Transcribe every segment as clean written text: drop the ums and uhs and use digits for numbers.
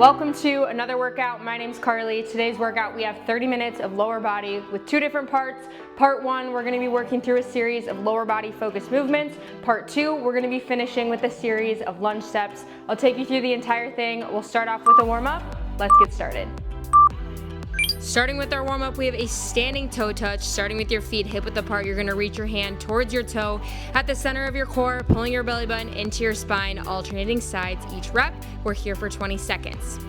Welcome to another workout. My name's Carly. Today's workout, we have 30 minutes of lower body with two different parts. Part one, we're gonna be working through a series of lower body focused movements. Part two, we're gonna be finishing with a series of lunge steps. I'll take you through the entire thing. We'll start off with a warm up. Let's get started. Starting with our warm-up, we have a standing toe touch. Starting with your feet hip width apart, you're gonna reach your hand towards your toe at the center of your core, pulling your belly button into your spine, alternating sides each rep. We're here for 20 seconds.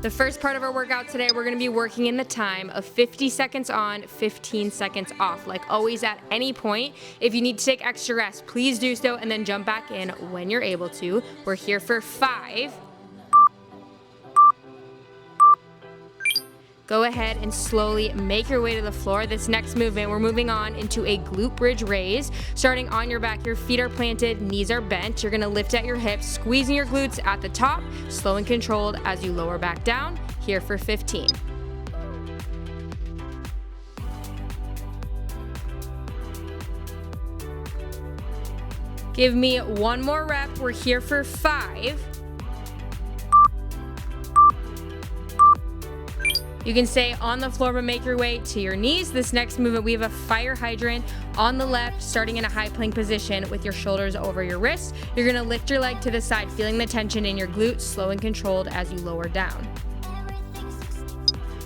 The first part of our workout today, we're gonna be working in the time of 50 seconds on, 15 seconds off. Like always, at any point, if you need to take extra rest, please do so and then jump back in when you're able to. We're here for 5. Go ahead and slowly make your way to the floor. This next movement, we're moving on into a glute bridge raise. Starting on your back, your feet are planted, knees are bent. You're gonna lift at your hips, squeezing your glutes at the top, slow and controlled as you lower back down, here for 15. Give me one more rep. We're here for 5. You can stay on the floor but make your way to your knees. This next movement, we have a fire hydrant on the left, starting in a high plank position with your shoulders over your wrists. You're gonna lift your leg to the side, feeling the tension in your glutes, slow and controlled as you lower down.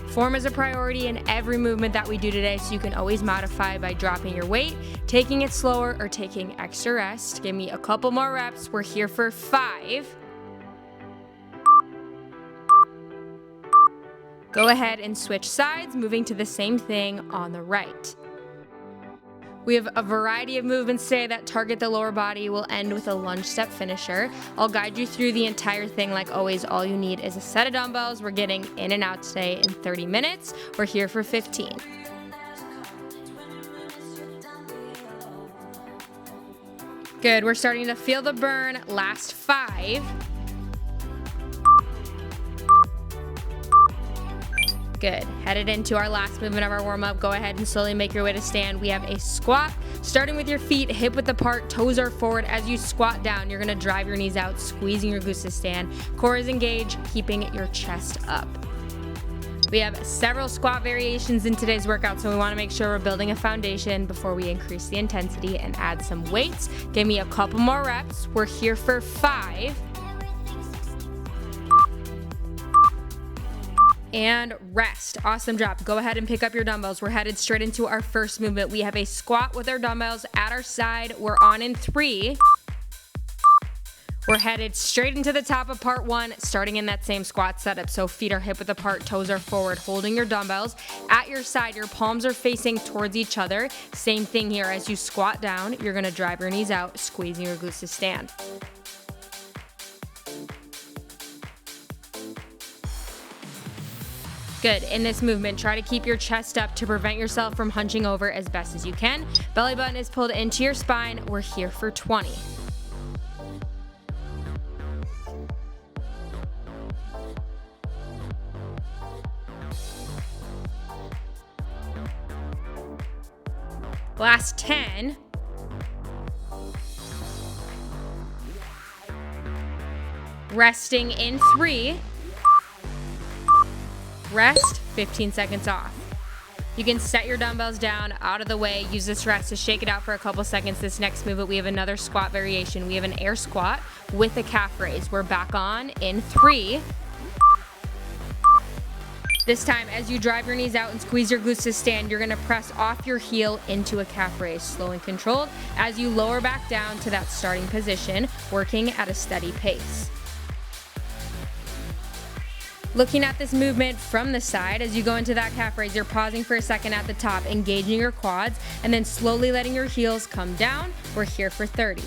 Form is a priority in every movement that we do today, so you can always modify by dropping your weight, taking it slower, or taking extra rest. Give me a couple more reps. We're here for 5. Go ahead and switch sides, moving to the same thing on the right. We have a variety of movements today that target the lower body. We'll end with a lunge step finisher. I'll guide you through the entire thing. Like always, all you need is a set of dumbbells. We're getting in and out today in 30 minutes. We're here for 15. Good, we're starting to feel the burn. Last 5. Good. Headed into our last movement of our warm-up. Go ahead and slowly make your way to stand. We have a squat. Starting with your feet hip width apart, toes are forward. As you squat down, you're gonna drive your knees out, squeezing your glutes to stand. Core is engaged, keeping your chest up. We have several squat variations in today's workout, so we wanna make sure we're building a foundation before we increase the intensity and add some weights. Give me a couple more reps. We're here for 5. And rest. Awesome job. Go ahead and pick up your dumbbells. We're headed straight into our first movement. We have a squat with our dumbbells at our side. We're on in 3. We're headed straight into the top of part 1, starting in that same squat setup. So feet are hip width apart, toes are forward, holding your dumbbells at your side. Your palms are facing towards each other. Same thing here. As you squat down, you're gonna drive your knees out, squeezing your glutes to stand. Good. In this movement, try to keep your chest up to prevent yourself from hunching over as best as you can. Belly button is pulled into your spine. We're here for 20. Last 10. Resting in 3. Rest, 15 seconds off. You can set your dumbbells down out of the way. Use this rest to shake it out for a couple seconds. This next movement, we have another squat variation. We have an air squat with a calf raise. We're back on in 3. This time, as you drive your knees out and squeeze your glutes to stand, you're gonna press off your heel into a calf raise, slow and controlled, as you lower back down to that starting position, working at a steady pace. Looking at this movement from the side, as you go into that calf raise, you're pausing for a second at the top, engaging your quads, and then slowly letting your heels come down. We're here for 30.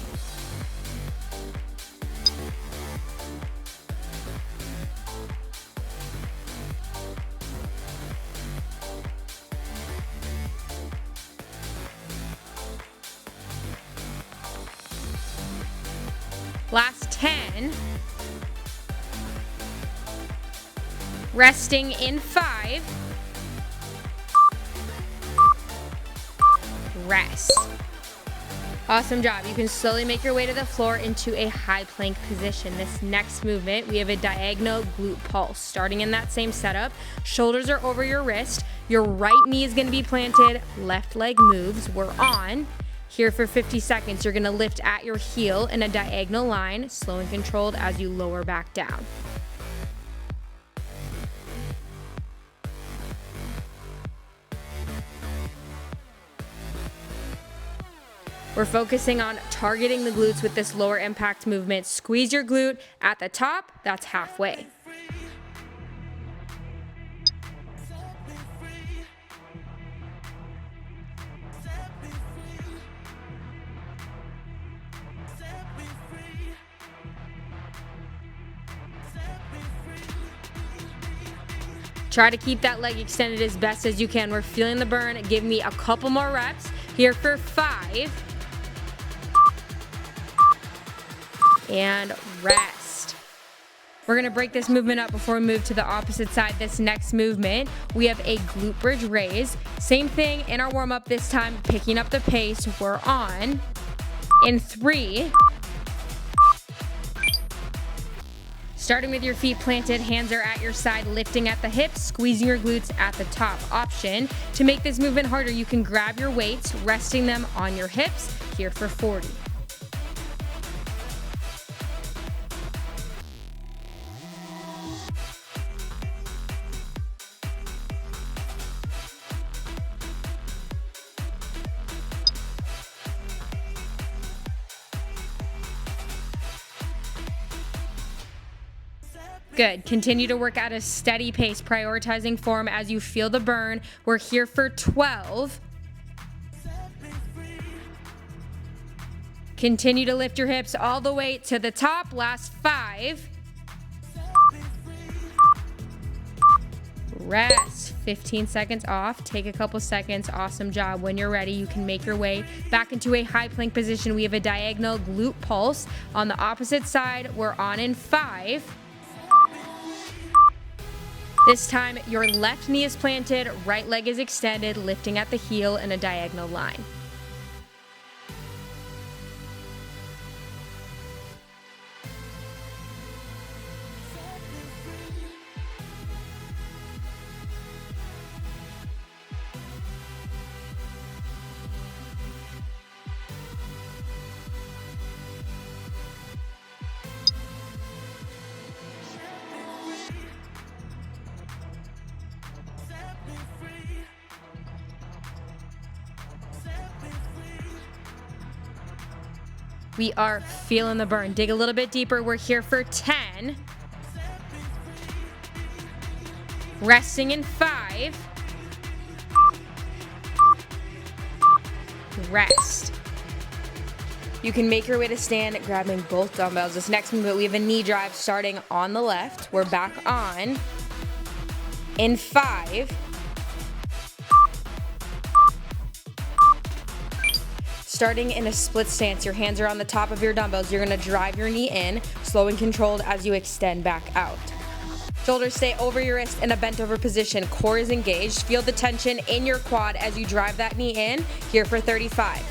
Last 10. Resting in 5. Rest. Awesome job. You can slowly make your way to the floor into a high plank position. This next movement, we have a diagonal glute pulse. Starting in that same setup, shoulders are over your wrist. Your right knee is going to be planted. Left leg moves. We're on. Here for 50 seconds, you're going to lift at your heel in a diagonal line, slow and controlled as you lower back down. We're focusing on targeting the glutes with this lower impact movement. Squeeze your glute at the top, that's halfway. Try to keep that leg extended as best as you can. We're feeling the burn. Give me a couple more reps. Here for 5. And rest. We're gonna break this movement up before we move to the opposite side. This next movement, we have a glute bridge raise. Same thing in our warm up this time, picking up the pace. We're on. In 3. Starting with your feet planted, hands are at your side, lifting at the hips, squeezing your glutes at the top. Option to make this movement harder, you can grab your weights, resting them on your hips. Here for 40. Good. Continue to work at a steady pace, prioritizing form as you feel the burn. We're here for 12. Continue to lift your hips all the way to the top. Last 5. Rest. 15 seconds off. Take a couple seconds. Awesome job. When you're ready, you can make your way back into a high plank position. We have a diagonal glute pulse. On the opposite side, we're on in 5. This time, your left knee is planted, right leg is extended, lifting at the heel in a diagonal line. We are feeling the burn. Dig a little bit deeper. We're here for 10. Resting in 5. Rest. You can make your way to stand, grabbing both dumbbells. This next movement, we have a knee drive starting on the left. We're back on. In 5. Starting in a split stance, your hands are on the top of your dumbbells. You're gonna drive your knee in, slow and controlled as you extend back out. Shoulders stay over your wrist in a bent over position. Core is engaged. Feel the tension in your quad as you drive that knee in. Here for 35.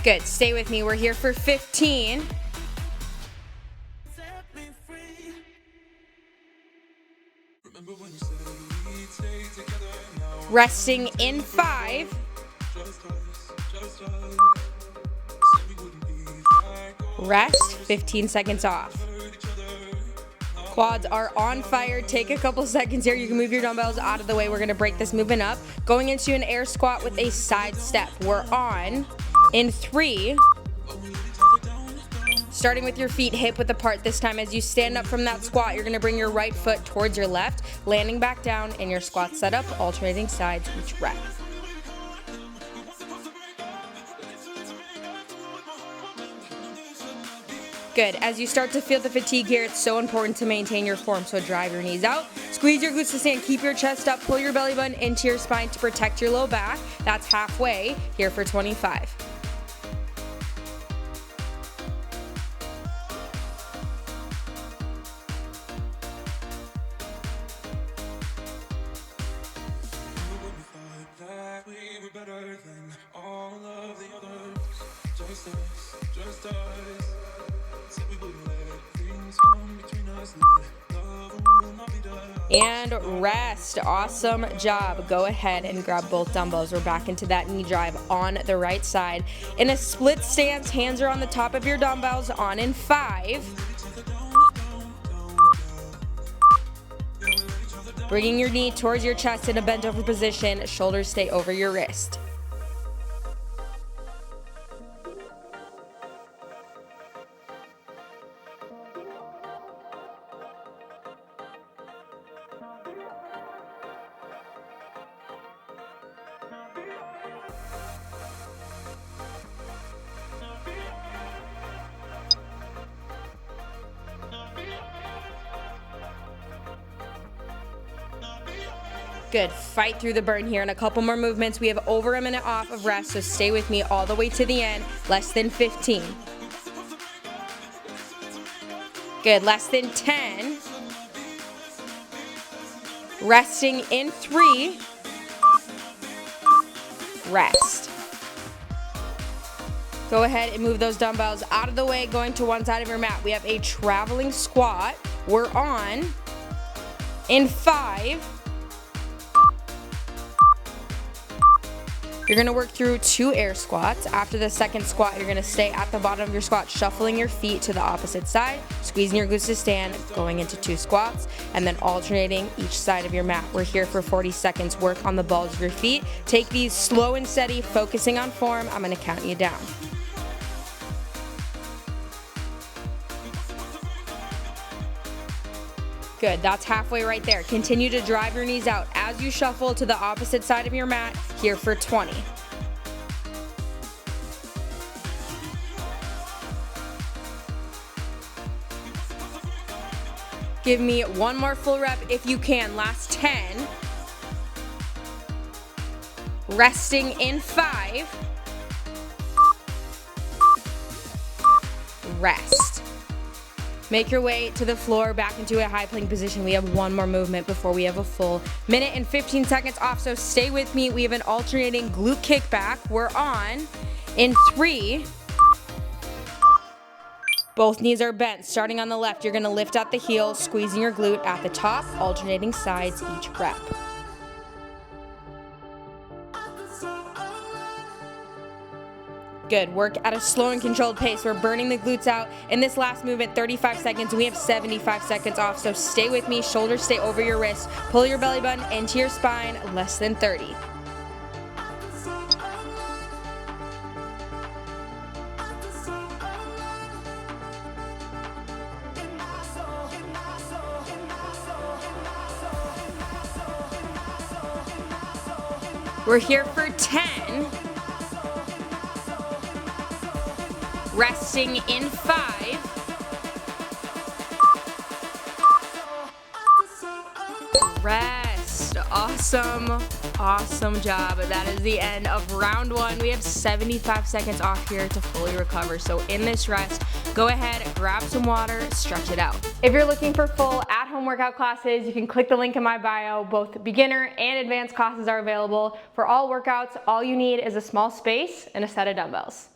Good, stay with me. We're here for 15. Resting in 5. Rest, 15 seconds off. Quads are on fire. Take a couple seconds here. You can move your dumbbells out of the way. We're gonna break this movement up. Going into an air squat with a side step. We're on. In 3, starting with your feet hip width apart this time. As you stand up from that squat, you're gonna bring your right foot towards your left, landing back down in your squat setup, alternating sides each rep. Good. As you start to feel the fatigue here, it's so important to maintain your form. So drive your knees out, squeeze your glutes to stand, keep your chest up, pull your belly button into your spine to protect your low back. That's halfway here for 25. And rest. Awesome job. Go ahead and grab both dumbbells. We're back into that knee drive on the right side. In a split stance, hands are on the top of your dumbbells. On in 5. Bringing your knee towards your chest in a bent over position. Shoulders stay over your wrist. Good. Fight through the burn here. In a couple more movements, we have over a minute off of rest, so stay with me all the way to the end. Less than 15. Good. Less than 10. Resting in 3. Rest. Go ahead and move those dumbbells out of the way, going to one side of your mat. We have a traveling squat. We're on in 5. You're gonna work through 2 air squats. After the second squat, you're gonna stay at the bottom of your squat, shuffling your feet to the opposite side, squeezing your glutes to stand, going into 2 squats, and then alternating each side of your mat. We're here for 40 seconds. Work on the balls of your feet. Take these slow and steady, focusing on form. I'm gonna count you down. Good, that's halfway right there. Continue to drive your knees out as you shuffle to the opposite side of your mat, here for 20. Give me one more full rep if you can. Last 10. Resting in 5. Rest. Make your way to the floor, back into a high plank position. We have one more movement before we have a full minute and 15 seconds off, so stay with me. We have an alternating glute kickback. We're on in 3. Both knees are bent. Starting on the left, you're gonna lift at the heel, squeezing your glute at the top, alternating sides each rep. Good. Work at a slow and controlled pace. We're burning the glutes out. In this last movement, 35 seconds, we have 75 seconds off, so stay with me. Shoulders stay over your wrist. Pull your belly button into your spine. Less than 30. We're here for 10. Resting in 5. Rest. Awesome. Awesome job. That is the end of round 1. We have 75 seconds off here to fully recover. So in this rest, go ahead, grab some water, stretch it out. If you're looking for full at-home workout classes, you can click the link in my bio. Both beginner and advanced classes are available. For all workouts, all you need is a small space and a set of dumbbells.